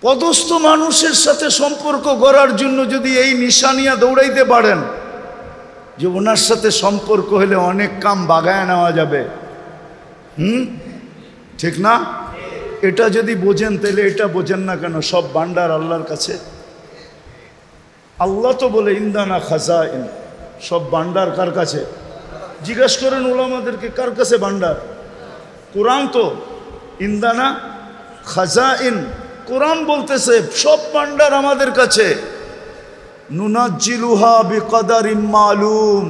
পদস্থ মানুষের সাথে সম্পর্ক গড়ার জন্য যদি এই নিশানিয়া দৌড়াইতে পারেন যে ওনার সাথে সম্পর্ক হলে অনেক কাম বাগায় নেওয়া যাবে, ঠিক না? এটা যদি বোঝেন তাহলে এটা বোঝেন না কেন সব ভান্ডার আল্লাহর কাছে? আল্লাহ তো বলে ইন্দানা খাজাইন, সব ভান্ডার কার কাছে? জিজ্ঞাস করেন উলামাদেরকে কার কাছে ভান্ডার? কোরআন তো ইন্দানা খাজাইন, কোরআন বলতেছে সব ভান্ডার আমাদের কাছে। নুনাজ্জিলুহা বিকদারিম মালুম,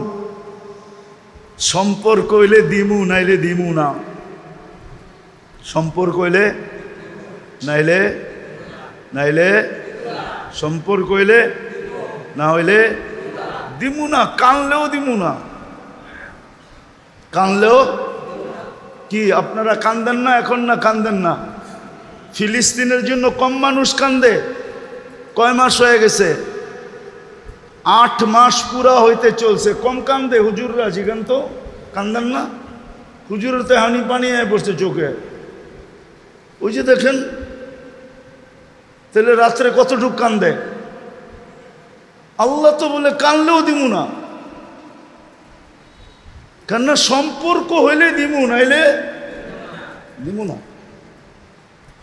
সম্পর্ক হইলে দিমু নাইলে দিমু না, সম্পর্ক হইলে নাইলে নাইলে সম্পর্ক হইলে না হইলে দিমু না, কানলেও দিমু না, কানলেও কি আপনারা কান্দেন না এখন? না কান্দেন না? ফিলিস্তিনের জন্য কম মানুষ কান্দে? কয় মাস হয়ে গেছে? 8 মাস পুরা হইতে চলছে, কম কান্দে হুজুররা? জিগান তো, কান্দেন না? হুজুরের তো হানি পানি হয়ে পড়ছে চোখে, ওই যে দেখেন। তাহলে রাত্রে কতটুক কান্দে? আল্লাহ তো বলে কানলেও দিমু না, কেননা সম্পর্ক হইলে দিমু নাইলে দিমু না,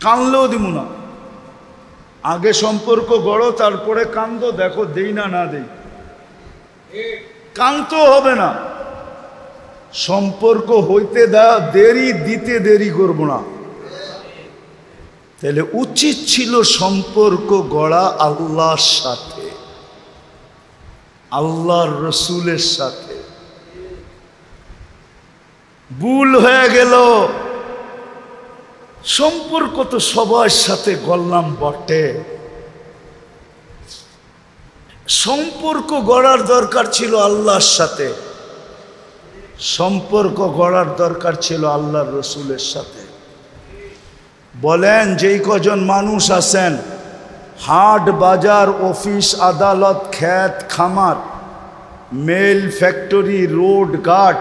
কানলেও দিমু না। আগে সম্পর্ক গড়ো, তারপরে কান্দো, দেখো দেই না না দেই। কানতেও হবে না, সম্পর্ক হইতে দেরি, দিতে দেরি করব না। তাহলে উচিত ছিল সম্পর্ক গড়া আল্লাহর সাথে, আল্লাহর রসুলের সাথে। ভুল হয়ে গেল, সম্পর্ক তো সবার সাথে গড়লাম বটে, সম্পর্ক গড়ার দরকার ছিল আল্লাহর সাথে, সম্পর্ক গড়ার দরকার ছিল আল্লাহর রসুলের সাথে। বলেন যেই কজন মানুষ আছেন হাট বাজার অফিস আদালত ক্ষেত খামার মেল ফ্যাক্টরি রোড ঘাট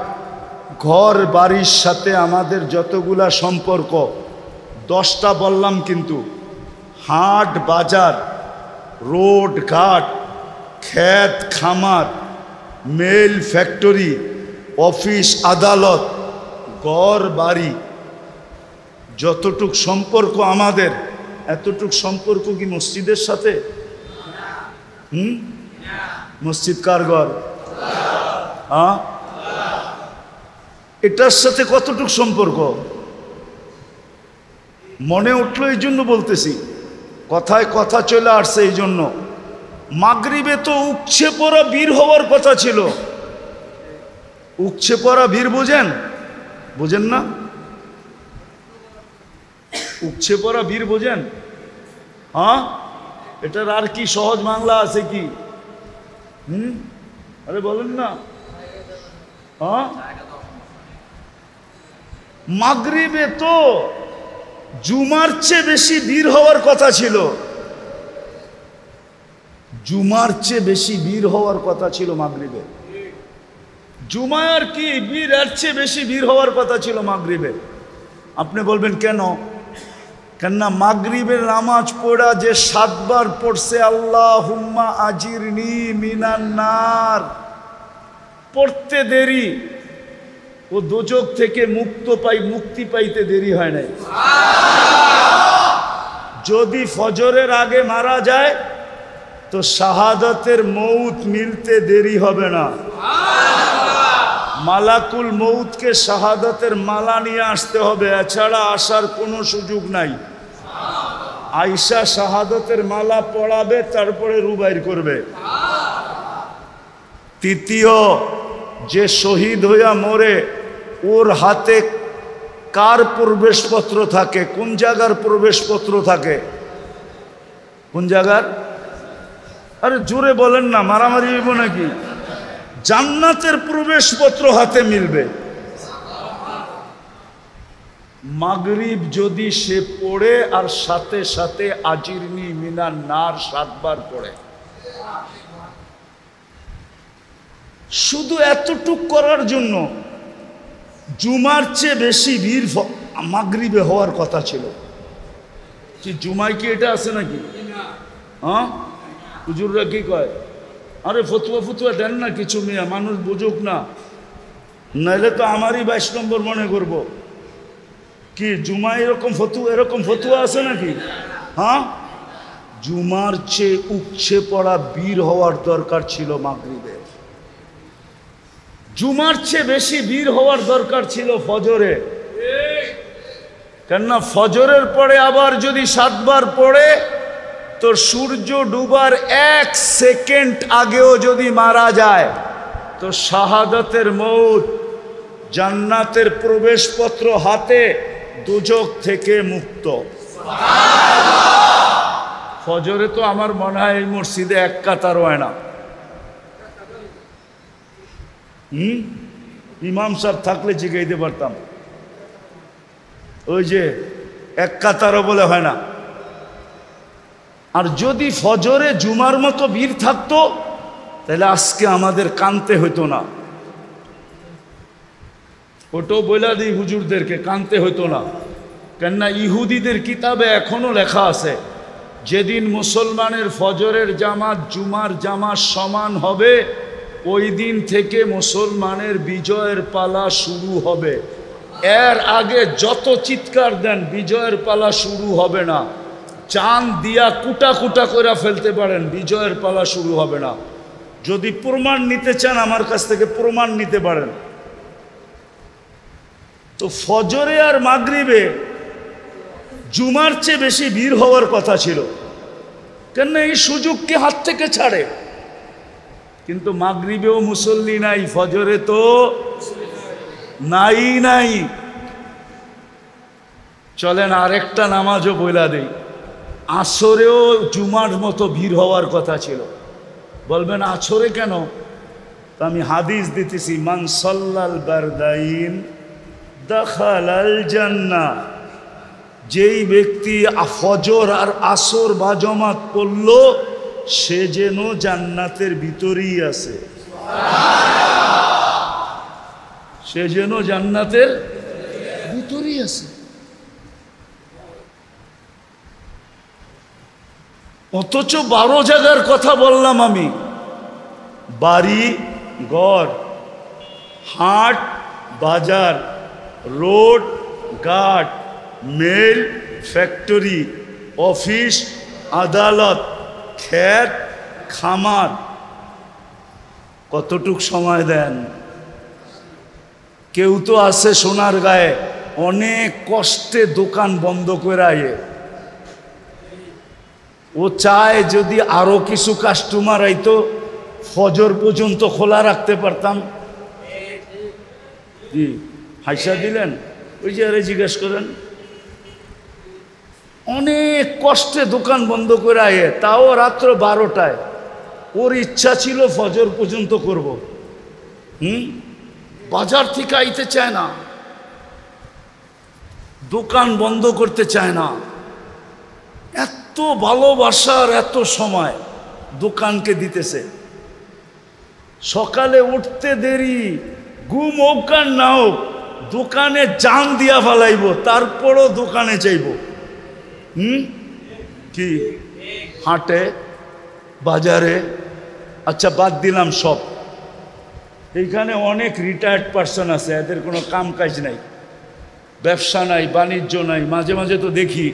ঘর বাড়ির সাথে আমাদের যতগুলা সম্পর্ক, 10টা বললাম কিন্তু, হাট বাজার রোড ঘাট ক্ষেত খামার মেল ফ্যাক্টরি অফিস আদালত ঘর বাড়ি, যতটুক সম্পর্ক আমাদের, এতটুক সম্পর্ক কি মসজিদের সাথে? মসজিদ কার ঘর? হ্যাঁ, এটার সাথে কতটুক সম্পর্ক? মনে উঠলো এই জন্য বলতেছি, কথায় কথা চলে আসছে এই জন্য। মাগরিবে তো উপচে পড়া বীর হওয়ার কথা ছিল। উপচে পড়া বীর বোঝেন? বোঝেন না? উপচে পড়া বীর বোঝেন? হ্যাঁ, এটার আর কি সহজ বাংলা আছে কি? আরে বলেন না। হ্যাঁ, মাগরিবে তো জুমার চেয়ে বেশি বীর হওয়ার কথা ছিল, জুমার চেয়ে বেশি বীর হওয়ার কথা ছিল মাগরিবে। জুমায় আর কি বীর, এর চেয়ে বেশি বীর হওয়ার কথা ছিল মাগরিবে। আপনি বলবেন কেন? কেননা মাগরিবের নামাজ পড়া যে 7 বার পড়ছে আল্লাহুম্মা আজিরনি মিনান নার, পড়তে দেরি, ও দোজখ থেকে মুক্তি পাইতে দেরি হয় নাই। যদি ফজরের আগে মারা যায় তো শাহাদাতের মৌত মিলতে দেরি হবে না। মালাকুল মৌতকে শাহাদাতের মালা নিয়ে আসতে হবে, এছাড়া আসার কোনো সুযোগ নাই। আয়েশা শাহাদাতের মালা পড়াবে, তারপরে রুবাইর করবে। তৃতীয়, যে শহীদ হইয়া মরে ওর হাতে কার প্রবেশপত্র থাকে? কোন জায়গার প্রবেশপত্র থাকে? কোন জায়গার? আরে জোরে বলেন না, মারামারি হইব নাকি? জান্নাতের প্রবেশপত্র হাতে মিলবে। মাগরিব যদি সে পড়ে আর সাথে সাথে আজিরনি মিনান নার 7 বার পড়ে, শুধু এতটুক করার জন্য জুমার চেয়ে বেশি ভিড় মাগরিবে হওয়ার কথা ছিল। কি জুমায় কি এটা আছে নাকি? হ্যাঁ, হুজুররা কি কয়? আরে ফতুয়া ফতুয়া দেন না কিছু, মিয়া মানুষ বুঝুক না, নাইলে তো আমারই 22 নম্বর মনে করব। কি জুমায় এরকম ফতুয়া আছে নাকি? হ্যাঁ, জুমার চেয়ে উপচে পড়া বীর হওয়ার দরকার ছিল মাগরিবে। জুমার চেয়ে বেশি বীর হওয়ার দরকার ছিল ফজরে। কেননা ফজরের পরে আবার যদি 7 বার পড়ে তো সূর্য ডুবার 1 সেকেন্ড আগেও যদি মারা যায় তো শাহাদাতের মৌত, জান্নাতের প্রবেশপত্র হাতে, দুজক থেকে মুক্ত। ফজরে তো আমার মনে হয় এই মসজিদে 1 কাতার হয় না। ইমাম সাহেব থাকলে জিগাইতে পারতাম, ওই যে 1 কাতারও বলে হয় না। আর যদি ফজরে জুমার মতো ভিড় থাকতো তাহলে আজকে আমাদের কানতে হইতো না। ওটাও বলে দিই হুজুরদেরকে, কানতে হইতো না। কেননা ইহুদিদের কিতাবে এখনো লেখা আছে, যেদিন মুসলমানের ফজরের জামাত জুমার জামাত সমান হবে ওই দিন থেকে মুসলমানের বিজয়ের পালা শুরু হবে। এর আগে যত চিৎকার দেন বিজয়ের পালা শুরু হবে না। চাঁদ দিয়া কুটা কুটা করে ফেলতে পারেন, বিজয়ের পালা শুরু হবে না। যদি প্রমাণ নিতে চান আমার কাছ থেকে প্রমাণ নিতে পারেন। তো ফজরে আর মাগরিবে জুমার চেয়ে বেশি ভিড় হওয়ার কথা ছিল, কেন এই সুযোগকে হাত থেকে ছাড়ে। কিন্তু মাগরিবেও মুসল্লি নাই, ফজরে তো নাই। চলেন আরেকটা নামাজও বইলা দেই, আসরেও জুমার মতো ভিড় হওয়ার কথা ছিল। বলবেন আসরে কেন? তো আমি হাদিস দিতেছি, মান সাল্লাল বারদাইন দাখালাল জান্নাহ। যেই ব্যক্তি ফজর আর আসর বা জামাত পড়ল সে যেন জান্নাতের ভিতরেই আছে, সে যেন জান্নাতের ভিতরেই আছে। অথচ 12 জায়গার কথা বললাম আমি, বাড়ি ঘর, হাট বাজার, রোড ঘাট, মেল ফ্যাক্টরি, অফিস আদালত, ক্ষেত খামার, কতটুক সময় দেন? কেউ তো আছে সোনার গায়ে অনেক কষ্টে দোকান বন্ধ করে আয়ে, ও চায় যদি আরো কিছু কাস্টমার আইতো ফজর পর্যন্ত খোলা রাখতে পারতাম। কি হাইসা দিলেন? ওই যে আরে জিজ্ঞেস করেন, অনেক কষ্টে দোকান বন্ধ করে আয়ে, তাও রাত্র 12টায়। ওর ইচ্ছা ছিল ফজর পর্যন্ত করব। বাজার থেকে আইতে চায় না, দোকান বন্ধ করতে চায় না। এত ভালোবাসার এত সময় দোকানকে দিতেছে। সকালে উঠতে দেরি, ঘুম হোক আর না হোক, দোকানে জান দিয়া ফেলাইব, তারপরও দোকানে চাইব। কি হাটে বাজারে, আচ্ছা বাদ দিলাম সব। এইখানে অনেক রিটায়ার্ড পার্সন আছে, এদের কোনো কাম কাজ নাই, ব্যবসা নাই, বাণিজ্য নাই। মাঝে মাঝে তো দেখি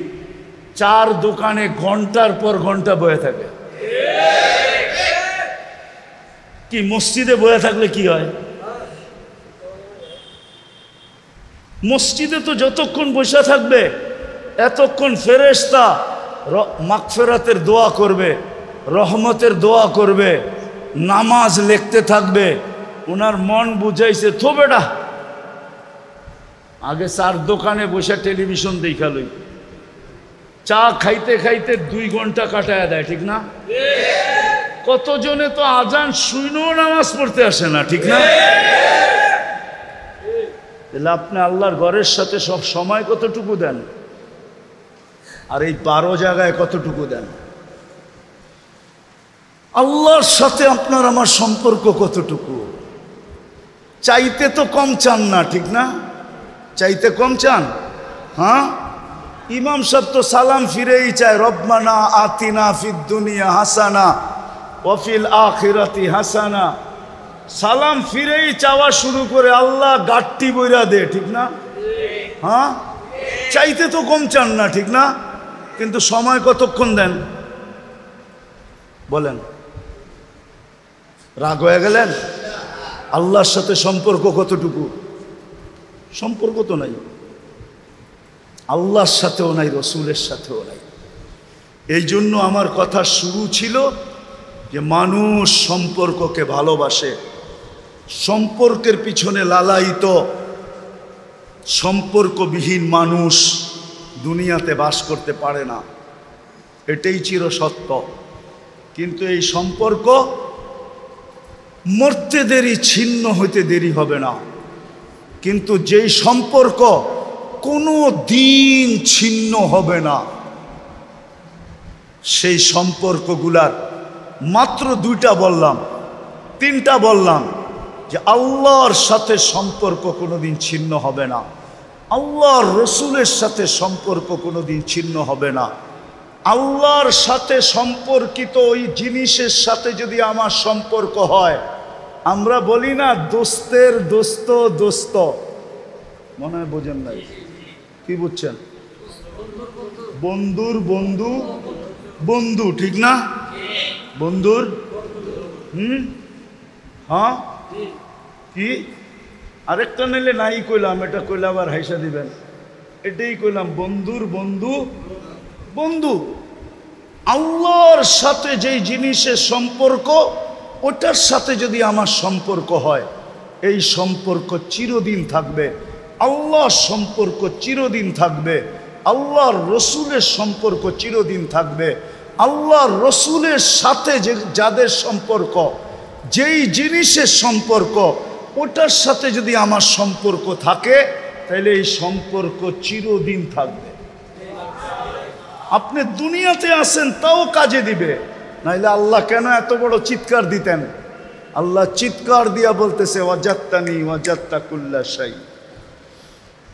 4 দোকানে ঘন্টার পর ঘন্টা বয়ে থাকে। কি মসজিদে বয়ে থাকলে কি হয়? মসজিদে তো যতক্ষণ বসে থাকবে এতক্ষণ ফেরেশতা মাগফিরাতের দোয়া করবে, রহমতের দোয়া করবে, নামাজ লিখতে থাকবে। ওনার মন বুঝাইছে তো বেটা আগে 4 দোকানে বসে টেলিভিশন দেখালই, চা খাইতে খাইতে 2 ঘন্টা কাটায় দেয়, ঠিক না? কতজনে তো আজান শুনেও নামাজ পড়তে আসে না, ঠিক না? তাহলে আপনি আল্লাহর ঘরের সাথে সব সময় কতটুকু দেন, আর এই 12 জায়গায় কতটুকু দেন? আল্লাহর সাথে আপনার আমার সম্পর্ক কতটুকু? চাইতে তো কম চান না, ঠিক না? চাইতে কম চান? হ্যাঁ, ইমাম সাহেব তো সালাম ফিরেই চায়, রব্বানা আতিনা ফিদ দুনিয়া হাসানা ওয়া ফিল আখিরাতি হাসানা। সালাম ফিরেই চাওয়া শুরু করে, আল্লাহ গাট্টি বইরা দে, ঠিক না? হ্যাঁ, চাইতে তো কম চান না, ঠিক না? কিন্তু সময় কতক্ষণ দেন বলেন? রাগ হয়ে গেলেন? আল্লাহর সাথে সম্পর্ক কতটুকু? সম্পর্ক তো নাই, আল্লাহর সাথেও নাই, রসুলের সাথেও নাই। এই জন্য আমার কথা শুরু ছিল যে মানুষ সম্পর্ককে ভালোবাসে, সম্পর্কের পিছনে লালায়িত। সম্পর্কবিহীন মানুষ দুনিয়াতে বাস করতে পারে না, এটাই চির সত্য। কিন্তু এই সম্পর্ক মরতে দেরি, ছিন্ন হইতে দেরি হবে না। কিন্তু যেই সম্পর্ক কোনো দিন ছিন্ন হবে না, সেই সম্পর্কগুলার মাত্র দুইটা বললাম, তিনটা বললাম যে আল্লাহর সাথে সম্পর্ক কোনোদিন ছিন্ন হবে না, আল্লাহর রসুলের সাথে সম্পর্ক কোনোদিন ছিন্ন হবে না। আল্লাহর সাথে সম্পর্কিত ওই জিনিসের সাথে যদি আমার সম্পর্ক হয়, আমরা বলি না দোস্তের দোস্ত দোস্ত, মনে হয় বোঝেন নাই, কি বুঝছেন? বন্ধুর বন্ধু বন্ধু, ঠিক না? বন্ধুর হ্যাঁ, কি আরেকটা নিলে নাই কইলাম, এটা কইলে আবার হাইসা দিবেন, এটাই কইলাম, বন্ধুর বন্ধু বন্ধু। আল্লাহর সাথে যেই জিনিসের সম্পর্ক, ওটার সাথে যদি আমার সম্পর্ক হয়, এই সম্পর্ক চিরদিন থাকবে। আল্লাহর সম্পর্ক চিরদিন থাকবে, আল্লাহর রসুলের সম্পর্ক চিরদিন থাকবে। আল্লাহর রসুলের সাথে যে যাদের সম্পর্ক, যেই জিনিসের সম্পর্ক, ওটার সাথে যদি আমার সম্পর্ক থাকে, তাহলে এই সম্পর্ক চিরদিন থাকবে। আপনি দুনিয়াতে আসেন তাও কাজে দিবে, নাইলে আল্লাহ কেন এত বড় চিৎকার দিতেন? আল্লাহ চিৎকার দিয়া বলতেছে, ওয়াজাত্তানি ওয়াজাত্তা কুল্লা শাই,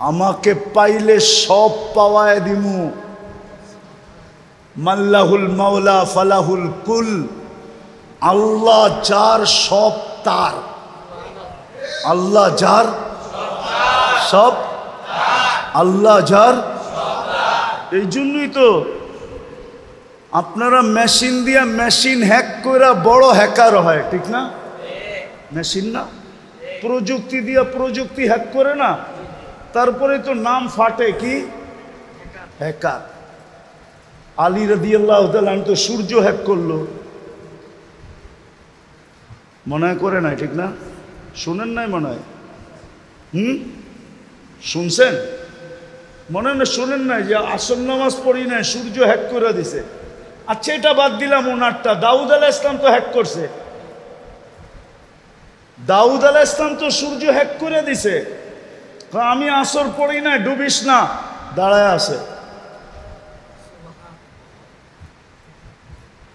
আমাকে পাইলে সব পাওয়ায় দিমু। মাল্লাহুল মাওলা ফালাহুল কুল, আল্লাহ যার সব তার, আল্লাহ যার সব, আল্লাহ যার। এই জন্যই তো আপনারা মেশিন দিয়া মেশিন হ্যাক করে বড় হ্যাকার হয়, ঠিক না? মেশিন না, প্রযুক্তি দিয়া প্রযুক্তি হ্যাক করে না, তারপরে তো নাম ফাটে কি হ্যাকার। আলী রাদিয়াল্লাহু তাআলা তো সূর্য হ্যাক করলো, মনে হয় করে নাই, ঠিক না? শুনেন নাই মনে হয়? শুনছেন মনে না? শুনেন নাই যে আসর নামাজ পড়ি নাই, সূর্য হ্যাক করে দিছে। আচ্ছা, এটা বাদ দিলাম, ওনারটা দাউদ আলাইহিস সালাম তো হ্যাক করছে, দাউদ আলাইহিস সালাম তো সূর্য হ্যাক করে দিছে। আমি আসর পড়ি না, ডুবিস না, দাঁড়ায় আছে।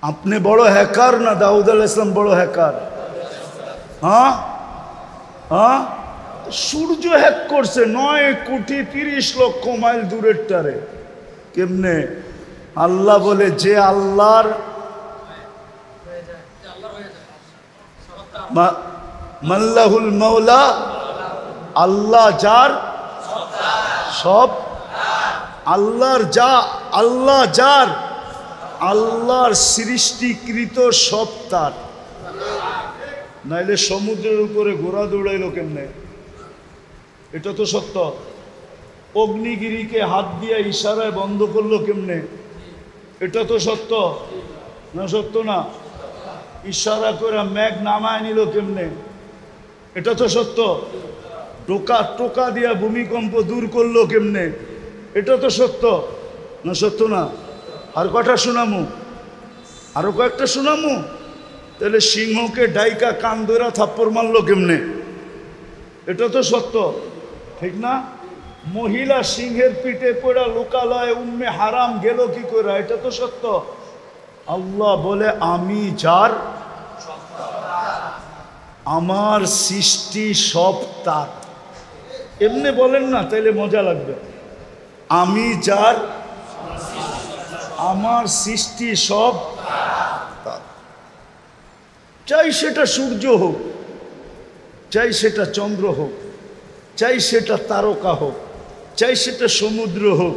আপনি বড় হ্যাকার না দাউদ আলাইহিস সালাম বড় হ্যাকার? হ্যাঁ হ্যাঁ, সূর্য হ্যাক করছে 9,30,00,000 মাইল দূরের টারে। কেমনে? আল্লাহ বলে, যে আল্লাহর মাল্লাহুল মাওলা, আল্লাহ যার সব, আল্লাহর যা, আল্লাহ যার, আল্লাহর সৃষ্টিকৃত সব তার। নাইলে সমুদ্রের উপরে ঘোড়া দৌড়াইলো কেমনে? এটা তো সত্য। অগ্নিগিরিকে হাত দিয়ে ইশারায় বন্ধ করলো কেমনে? এটা তো সত্য না? সত্য না? ইশারা করে মেঘ নামায় নিল কেমনে? এটা তো সত্য। টোকা দিয়া ভূমিকম্প দূর করলো কেমনে? এটা তো সত্য না? সত্য না? আর কটা শোনামু? আরো কয়েকটা শোনামু। তাহলে সিংহকে ডাইকা কান ধরা থাপ্পড় মারলো কেমনে? এটা তো সত্য, ঠিক না? মহিলা সিংহের পিঠে পড়া লোকালয়ে উম্মে হারাম গেল কি করে? এটা তো সত্য। আল্লাহ বলে, আমি যার, আমার সৃষ্টি সব তার। এমনি বলেন না, তাইলে মজা লাগবে। আমি যার আমার সৃষ্টি সব তার। চাই সেটা সূর্য হোক, চাই সেটা চন্দ্র হোক, চাই সেটা তারকা হোক, চাই সেটা সমুদ্র হোক,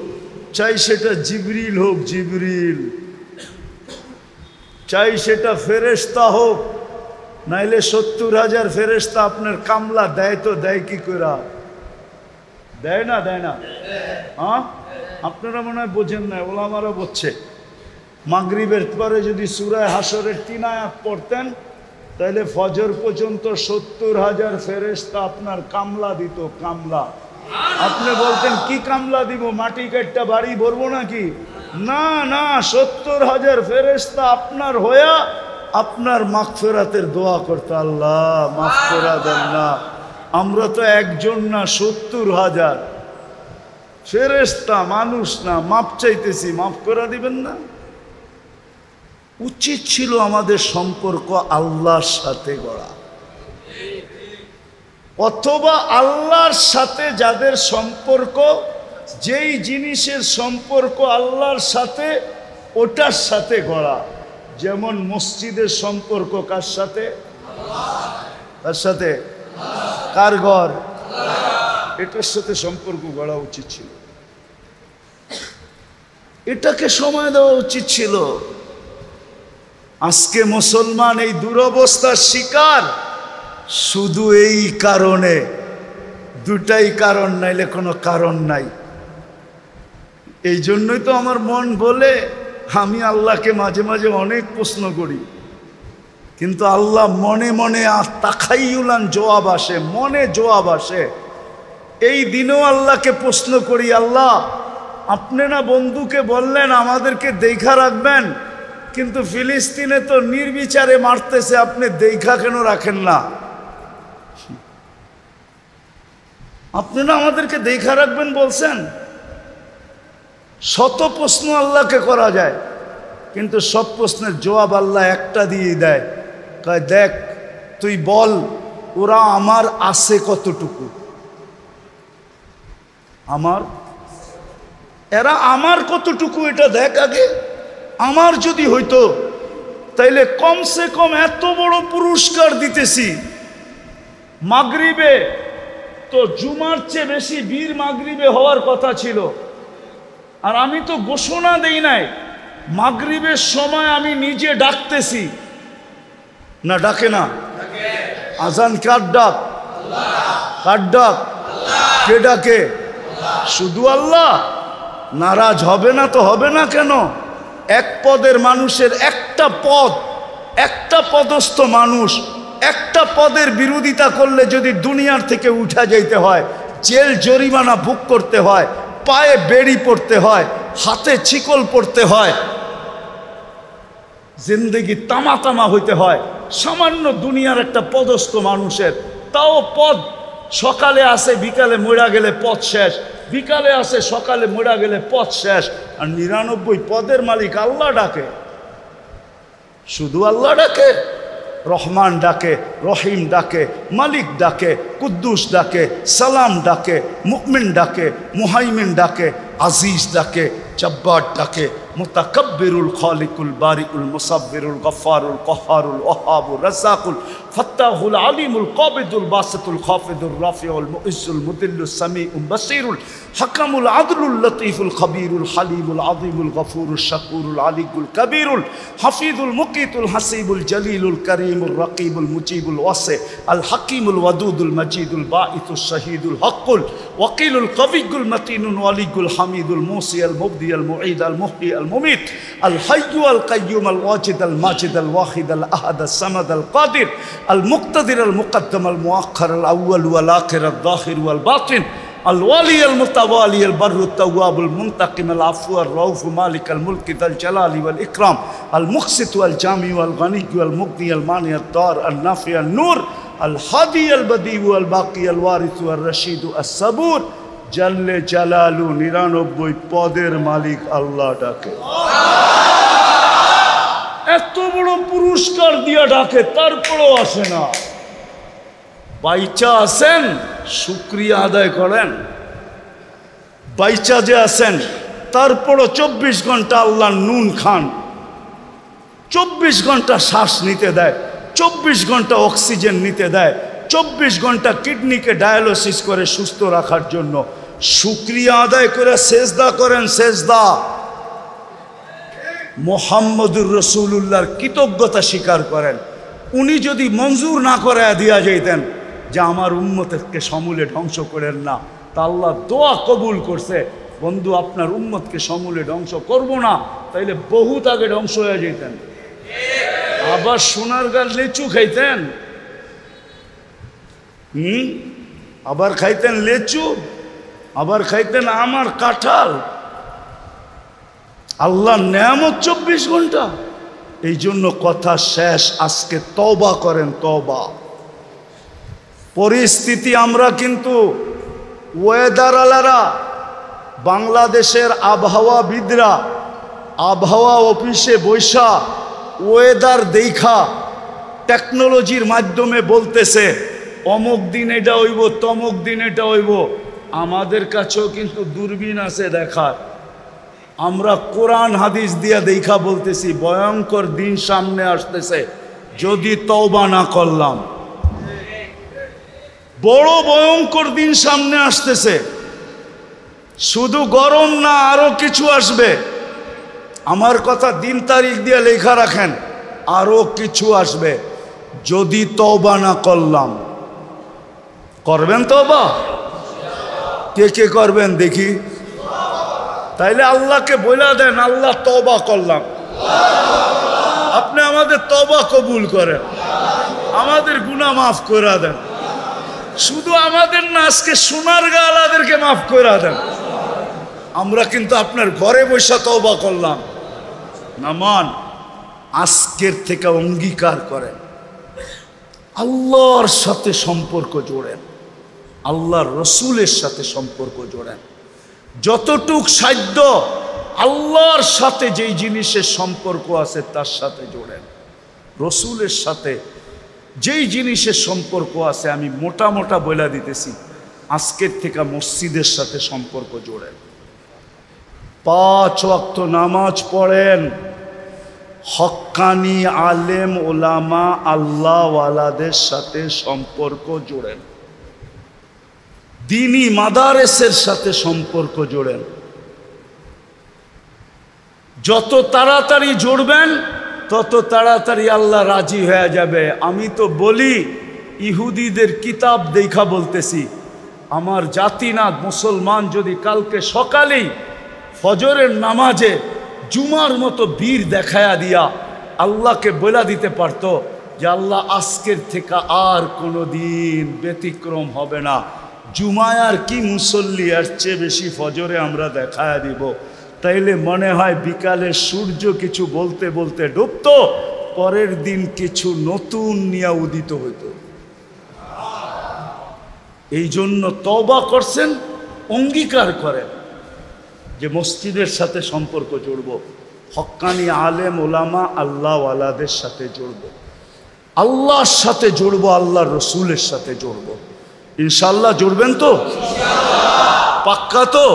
চাই সেটা জিবরিল হোক, জিবরিল, চাই সেটা ফেরেশতা হোক, নাইলে 70,000 ফেরেশতা আপনার কামলা দেয় তো দেয় কি করে? দেয় না, দেয় না? হ্যাঁ, আপনারা মনে হয় বোঝেন না, ওলামারা বুঝছে। মাগরিবের পরে যদি সূরা হাসরের 3 আয়াত পড়তেন তাহলে ফজর পর্যন্ত 70,000 ফেরেশতা আপনার কামলা দিত, কামলা। আপনি বলতেন কি কামলা দিব, মাটি কাটটা বাড়ি ভরবো নাকি? না না, 70,000 ফেরেশতা আপনার হইয়া আপনার মাগফিরাতের দোয়া করতে, আল্লাহ মাফ করে দেন না। আমরা তো একজন না, 70,000 ফেরেশতা, মানুষ না, মাপ চাইতেছি, মাফ করে দিবেন না? উচিত ছিল আমাদের সম্পর্ক আল্লাহর সাথে গড়া, অথবা আল্লাহর সাথে যাদের সম্পর্ক, যেই জিনিসের সম্পর্ক আল্লাহর সাথে ওটার সাথে গড়া। যেমন মসজিদের সম্পর্ক কার সাথে? তার সাথে। কার ঘর? এটার সাথে সম্পর্ক গড়া উচিত ছিল, এটাকে সময় দেওয়া উচিত ছিল। আজকে মুসলমান এই দুরবস্থার শিকার শুধু এই কারণে, দুটাই কারণ, নাইলে কোনো কারণ নাই। এই জন্যই তো আমার মন বলে আমি আল্লাহকে মাঝে মাঝে অনেক প্রশ্ন করি, কিন্তু আল্লাহ মনে মনে তাখাইয়ুলান জবাব আসে, মনে জবাব আসে। এই দিনেও আল্লাহকে প্রশ্ন করি, আল্লাহ আপনি না বন্ধুকে বললেন আমাদেরকে দেখা রাখবেন, কিন্তু ফিলিস্তিনে তো নির্বিচারে মারতেছে, আপনি দেখা কেন রাখেন না? আপনি না আমাদেরকে দেখা রাখবেন বলছেন। শত প্রশ্ন আল্লাহকে করা যায়, কিন্তু সব প্রশ্নের জবাব আল্লাহ একটা দিয়ে দেয়, কয় দেখ তুই বল ওরা আমার আছে কতটুকু, আমার, এরা আমার কতটুকু এটা দেখ আগে। আমার যদি হইতো তাইলে কমসে কম এত বড় পুরস্কার দিতেছি। মাগরিবে তো জুমার চেয়ে বেশি বীর মাগরিবে হওয়ার কথা ছিল, আর আমি তো ঘোষণা দেই নাই। মাগরিবের সময় আমি নিজে ডাকতেছি না, ডাকে না? আজান কার ডাক? কার ডাক? কে ডাকে? শুধু আল্লাহ। নারাজ হবে না তো হবে না কেন? এক পদের মানুষের একটা পদ, একটা পদস্থ মানুষ একটা পদের বিরোধিতা করলে যদি দুনিয়ার থেকে উঠা যাইতে হয়, জেল জরিমানা ভোগ করতে হয়, পায়ে বেড়ি পড়তে হয়, হাতে ছিকল পড়তে হয়, জিন্দেগি তামা তামা হইতে হয় সামান্য দুনিয়ার একটা পদস্থ মানুষের, তাও পদ সকালে আসে বিকালে মরা গেলে পদ শেষ, বিকালে আসে সকালে মরা গেলে পদ শেষ। আর 99 পদের মালিক আল্লাহ ডাকে, শুধু আল্লাহ ডাকে। রহমান ডাকে, রহিম ডাকে, মালিক ডাকে, কুদ্দুস ডাকে, সালাম ডাকে, মুমিন ডাকে, মুহাইমিন ডাকে, আজিজ ডাকে, জব্বার ডাকে, মুতাকাব্বিরুল খালিকুল বারিউল মুসাব্বিরুল গফফারুল কহ্হারুল ওয়াহাবুর রাজ্জাকুল ফাত্তাহুল আলিমুল কাবিদুল বাসিতুল খাফিদুর রাফিউল মুইজ্জুল মুদিল্লুস সামিউল বাসীরুল হাকামুল আদলুল লতীফুল খবীরুল হালিমুল আযীমুল গফুরুল শাকুরুল আলিকুল কবীরুল হাফিজুল মুকিতুল হাসিবুল জলিলুল করিমুল রকিবুল মুজিবুল ওয়াসি আল হাকিমুল ওয়াদুদুল মজিদুল বাঈসুস শহীদুল হকুল ওয়াকিলুল কবিয়ুল মতিনুল ওয়ালিকুল হামিদুল মুসি আল মুবদি আল মুঈদ আল মুহয়ি আল মুমিত আল হাইয়্যু আল কাইয়্যুম আল ওয়াজিদ আল মাজিদ আল ওয়াহিদ আল আহাদ আল সামাদ আল কাদির আল মুক্তাদির আল মুকদ্দম আল মুআখ্খার আল আউয়াল ওয়াল আখির আল যাহির ওয়াল বাতিন আল ওয়ালি আল মুতাওয়ালি আল বাররুত তাওয়াবুল মুনতাকিম আল আফু আর রাউফ মালিক আল মুলক যাল জালালি ওয়াল ইকরাম আল মুকসিত ওয়াল জামি ওয়াল গনি ওয়াল মুগনি আল মানি আল দার আল নাফি আল নূর আল হাদি আল বদি ওয়াল বাকি আল ওয়ারিস ওয়াল রশিদ আস সাবুর জাল্লে জালালু 99 পদের মালিক আল্লাহ ডাকে। এত বড় পুরস্কার দিয়া ডাকে, তারপরও আসে না। বাইচা আছেন, শুকরিয়া আদায় করেন। বাইচা যে আছেন তারপরও 24 ঘন্টা আল্লাহ নুন খান, 24 ঘন্টা শ্বাস নিতে দেয়, 24 ঘন্টা অক্সিজেন নিতে দেয়, 24 ঘন্টা কিডনিকে ডায়ালিসিস করে সুস্থ রাখার জন্য। শুকরিয়া আদায় করে সেজদা করেন, সেজদা। মুহাম্মদুর রাসূলুল্লাহর কৃতজ্ঞতা স্বীকার করেন। উনি যদি মঞ্জুর না করে দিয়া যাইতেন যে আমার উম্মতকে সমূলে ধ্বংস করেন না, তা আল্লাহ দোয়া কবুল করছে, বন্ধু আপনার উম্মতকে সমূলে ধ্বংস করব না, তাইলে বহুত আগে ধ্বংস হয়ে যেতেন। আবার সোনার গাল লিচু খাইতেন, আবার খাইতেন লিচু, আবার খাইতেন আমার কাঁঠাল। আল্লাহ নেয়ামত 24 ঘন্টা। এই জন্য কথা শেষ, আজকে তওবা করেন, তওবা। পরিস্থিতি আমরা কিন্তু ওয়েদার আলারা, বাংলাদেশের আবহাওয়াবিদরা আবহাওয়া অফিসে বৈশা ওয়েদার দেখা টেকনোলজির মাধ্যমে বলতেছে অমুক দিন এটা হইব, তমুক দিন এটা হইব। আমাদের কাছেও কিন্তু দূরবীন আছে দেখার। আমরা কোরআন হাদিস দিয়া দেখা বলতেছি ভয়ঙ্কর দিন সামনে আসতেছে, যদি তওবা না করলাম। বড় ভয়ঙ্কর দিন সামনে আসতেছে, শুধু গরম না, আরো কিছু আসবে। আমার কথা দিন তারিখ দিয়ে লেখা রাখেন, আরো কিছু আসবে। যদি তওবা না করলাম, করবেন তওবা? কে কে করবেন দেখি? তাইলে আল্লাহকে বলে দেন, আল্লাহ তওবা করলাম। আপনি আমাদের তওবা কবুল করেন, আমাদের গুনাহ মাফ করে দেন। শুধু আমাদের না, আজকে সোনার গালাদেরকে মাফ করে দেন। আমরা কিন্তু আপনার ঘরে বসে তওবা করলাম। নামান আজকের থেকে অঙ্গীকার করেন, আল্লাহর সাথে সম্পর্ক জোড়েন, আল্লাহর রসুলের সাথে সম্পর্ক জোড়েন। যতটুক সাধ্য আল্লাহর সাথে যেই জিনিসের সম্পর্ক আছে তার সাথে জোড়েন। রসুলের সাথে যেই জিনিসের সম্পর্ক আছে, আমি মোটা মোটা বলে দিতেছি, আজকের থেকে মসজিদের সাথে সম্পর্ক জোড়েন। 5 ওয়াক্ত নামাজ পড়েন, হক্কানি আলেম ওলামা আল্লাহওয়ালাদের সাথে সম্পর্ক জোড়েন, দ্বীনি মাদারেসের সাথে সম্পর্ক জোড়েন। যত তাড়াতাড়ি জুড়বেন তত তাড়াতাড়ি আল্লাহ রাজি হয়ে যাবে। আমি তো বলি, ইহুদিদের কিতাব দেখা বলতেছি, আমার জাতিনাথ মুসলমান যদি কালকে সকালেই ফজরের নামাজে জুমার মতো বীর দেখায়া দিয়া আল্লাহকে বলে দিতে পারত যে আল্লাহ আজকের থেকে আর কোনো দিন ব্যতিক্রম হবে না, জুমায় আর কি মুসল্লি, এর চেয়ে বেশি ফজরে আমরা দেখায়া দিব, তাইলে মনে হয় বিকালে সূর্য কিছু বলতে বলতে ডুবত, পরের দিন কিছু নতুন নিয়ে উদিত হইত। এই জন্য তওবা করছেন, অঙ্গীকার করেন যে মসজিদের সাথে সম্পর্ক জুড়ব, হক্কানি আলেম ওলামা আল্লাহওয়ালাদের সাথে জুড়ব, আল্লাহর সাথে জুড়ব, আল্লাহর রসুলের সাথে জুড়ব। ইনশাআল্লাহ জুড়বেন তো? পাক্কা তো?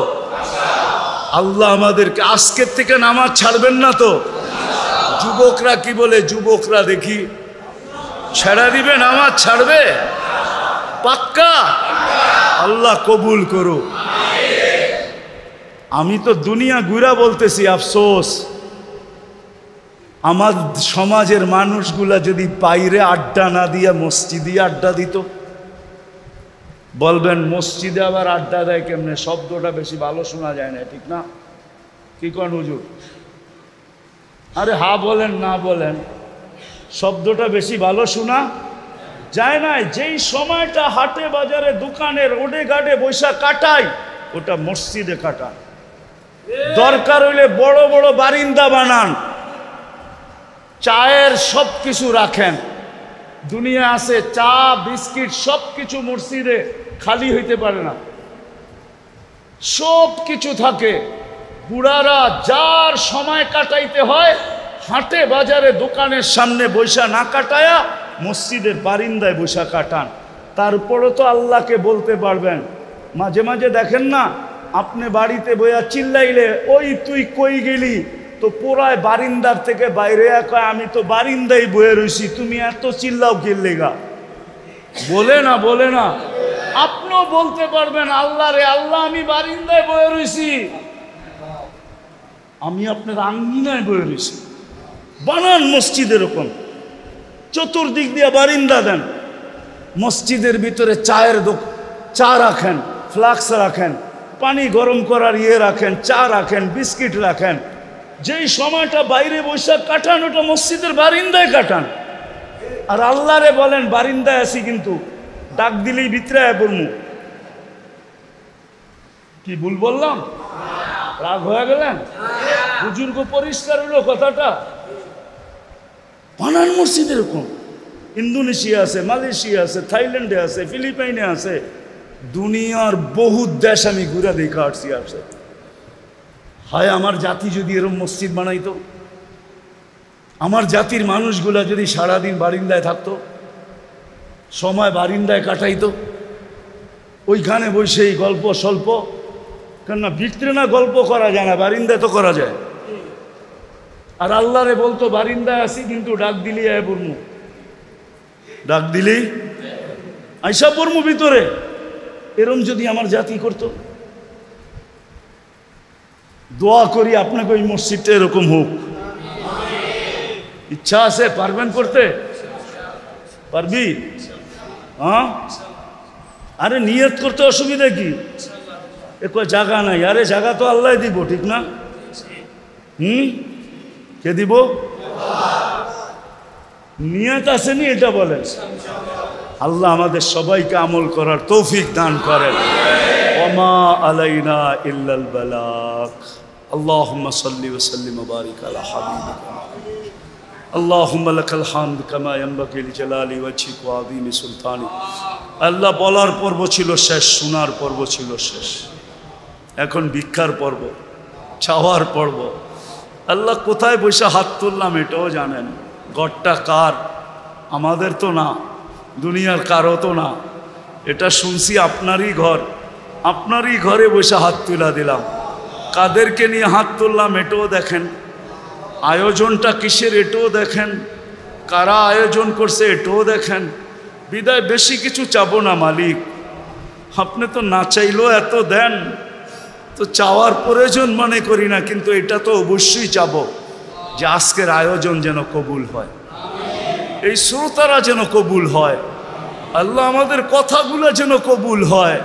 আল্লাহ আমাদেরকে আজকের থেকে নামাজ ছাড়বেন না তো? যুবকরা কি বলে? যুবকরা দেখি ছেড়ে দিবে, নামাজ ছাড়বে? পাক্কা? আল্লাহ কবুল করুক। আমি তো দুনিয়া ঘুরা বলতেছি, আফসোস আমার সমাজের মানুষগুলা যদি বাইরে আড্ডা না দিয়া মসজিদে আড্ডা দিত। বলবেন মসজিদে আবার আড্ডা দেয় কেমনে? শব্দটা বেশি ভালো শোনা যায় না, ঠিক না? কি কন হুজুর? আরে হা বলেন না বলেন, শব্দটা বেশি ভালো শোনা যায় না। যেই সময়টা হাটে বাজারে দোকানে রোডে ঘাটে বৈশা কাটাই, ওটা মসজিদে কাটান। দরকার হইলে বড় বড় বারিন্দা বানান, চায়ের সব কিছু রাখেন। দুনিয়া আছে চা বিস্কিট সব কিছু মসজিদে খালি হইতে পারে না, সব কিছু থাকে। বুড়ারা যার সময় কাটাইতে হয় হাটে বাজারে দোকানের সামনে বৈশা না কাটায়া মসজিদের বারিন্দায় বৈশা কাটান। তারপরও তো আল্লাহকে বলতে পারবেন। মাঝে মাঝে দেখেন না, আপনি বাড়িতে বইয়া চিল্লাইলে ওই তুই কই গেলি, তো পুরায় বারিন্দার থেকে বাইরে কয় আমি তো বারিন্দায় বয়ে রইছি, তুমি এত চিল্লাও কিল্লেগা? বলে না, বলে না। আপনিও বলতে পারবেন আল্লাহ রে আল্লাহ আমি বারিন্দায় বয়ে রইছি, আমি আপনার আঙ্গিনায় বয়ে রইছি। বানান মসজিদ এরকম, চতুর্দিক দিয়ে বারিন্দা দেন, মসজিদের ভিতরে চা রাখেন, ফ্লাক্স রাখেন, পানি গরম করার রাখেন, চা রাখেন, বিস্কিট রাখেন। যেই সময়টা বাইরে বসে কাটান ওটা মসজিদের বারিন্দায় কাটান। আর আল্লাহরে বলেন বারিন্দায় আছি কিন্তু ডাক দিলেই ভিতরে পড়মু। কি ভুল বললাম? রাগ হয়ে গেলেন? বুজুর্গ পরিষ্কার হলো কথাটা। বানান মসজিদ এরকম। ইন্দোনেশিয়া আছে, মালয়েশিয়া আছে, থাইল্যান্ডে আছে, ফিলিপাইনে আছে, দুনিয়ার বহু দেশ আমি ঘুরে দেখা আসছি। আসে হায় আমার জাতি যদি এরকম মসজিদ বানাইতো, আমার জাতির মানুষগুলা যদি সারাদিন বারিন্দায় থাকতো, সময় বারিন্দায় কাটাইতো, ওইখানে বসেই গল্প স্বল্প, কেননা ভিতরে না গল্প করা যায় না, বারিন্দায় তো করা যায়। আর আল্লাহরে বলতো বারিন্দায় আসি কিন্তু ডাক দিলি আয় পড়মু, ডাক দিলি আইসা পড়মু ভিতরে। এরম যদি আমার জাতি করতো, দোয়া করি আপনাকে ওই মসজিদটা এরকম হোক। ইচ্ছা আছে? পারবেন করতে? পারবি? হ্যাঁ, আরে নিয়ত করতে অসুবিধা কি? কয় জায়গা নাই, আরে জায়গা তো আল্লাহ দিব, ঠিক না? কে দিব? নিয়ত আসেনি এটা বলেন। আল্লাহ আমাদের সবাইকে আমল করার তৌফিক দান করেন। ওমা আলাইনা ইল্লাল বালাগ। আল্লাহুম্মা সাল্লি ওয়া সাল্লিম ওয়া বারিক আলা হাবিবিকা আল্লাহুম্মা লাকাল হামদ কামা ইয়ানবাগি লিজালালি ওয়াজহিক ওয়া আযীমি সুলতানিক। আল্লাহ বলার পর্ব ছিল শেষ, শোনার পর্ব ছিল শেষ, এখন ভিক্ষার পর্ব, চাওয়ার পর্ব। আল্লাহ কোথায় বসে হাত তুললাম এটাও জানেন। ঘরটা কার? আমাদের তো না, দুনিয়ার কারো তো না। এটা শুনছি আপনারই ঘর, আপনারই ঘরে বসে হাত তুলা দিলাম। কাদেরকে নিয়ে হাত তুললাম এটাও দেখেন, আয়োজনটা কিসের এটাও দেখেন, কারা আয়োজন করছে এটাও দেখেন। বিদায় বেশি কিছু চাবো না মালিক, আপনি তো না চাইলেও এত দেন, তো চাওয়ার প্রয়োজন মনে করি না, কিন্তু এটা তো অবশ্যই চাবো যে আজকের আয়োজন যেন কবুল হয়, এই শ্রোতারা যেন কবুল হয়, আল্লাহ আমাদের কথাগুলো যেন কবুল হয়,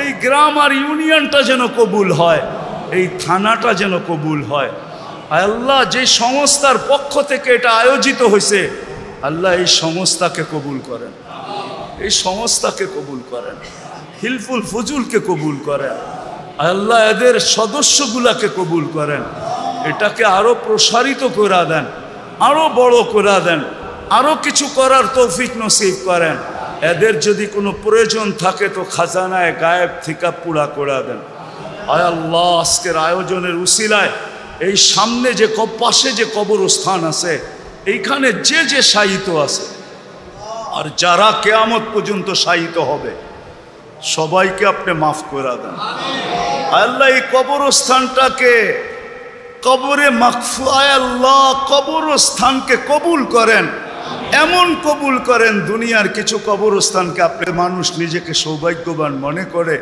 এই গ্রাম আর ইউনিয়নটা যেন কবুল হয়, এই থানাটা যেন কবুল হয়। আল্লাহ যে সংস্থার পক্ষ থেকে এটা আয়োজিত হয়েছে, আল্লাহ এই সংস্থাকে কবুল করেন, এই সংস্থাকে কবুল করেন, হিলফুল ফুজুলকে কবুল করেন, আল্লাহ এদের সদস্যগুলাকে কবুল করেন, এটাকে আরো প্রসারিত করে দেন, আরো বড় করে দেন, আরো কিছু করার তৌফিক নসিব করেন। এদের যদি কোনো প্রয়োজন থাকে তো খাজানায় গায়েব থেকে পুরা করে দেন। আয় আল্লাহ আজকের আয়োজনের উসিলায় এই সামনে যে পাশে যে কবরস্থান আছে, এইখানে যে যে শায়িত আছে আর যারা কিয়ামত পর্যন্ত শায়িত হবে সবাইকে আপনি মাফ করে দেন। আল্লাহ এই কবরস্থানটাকে কবরে মাগফু, আল্লাহ কবরস্থানকে কবুল করেন, এমন কবুল করেন দুনিয়ার কিছু কবরস্থানকে আপনি মানুষ নিজেকে সৌভাগ্যবান মনে করে,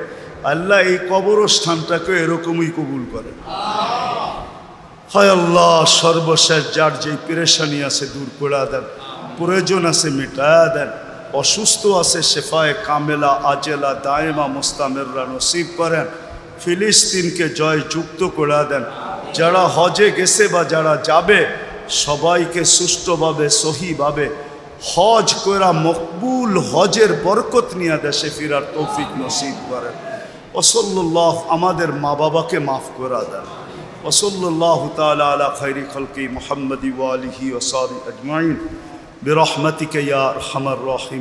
আল্লাহ এই কবরস্থানটাকে এরকমই কবুল করেন। হায় আল্লাহ সর্বশেষ যার যেই পেরেশানি আছে দূর করে দেন, প্রয়োজন আছে মিটায়া দেন, অসুস্থ আছে শেফায়ে কামেলা আজেলা দায়েমা মুস্তামেররা নসিব করেন। ফিলিস্তিনকে জয় যুক্ত করে দেন। যারা হজে গেছে বা যারা যাবে সবাইকে সুষ্ঠুভাবে সহিভাবে হজ করা মকবুল হজের বরকত নিয়ে দেশে ফিরার তৌফিক নসিব করেন। ওসল্লাল্লাহ আমাদের মা বাবাকে মাফ করে দেন। ওসল্লাল্লাহু তাআলা আলা খায়রি খালকি মুহাম্মাদি ওয়া আলিহি ওয়া সাহবিহি আজমাইন বিরহমাতিকা ইয়া আরহামার রাহিমিন।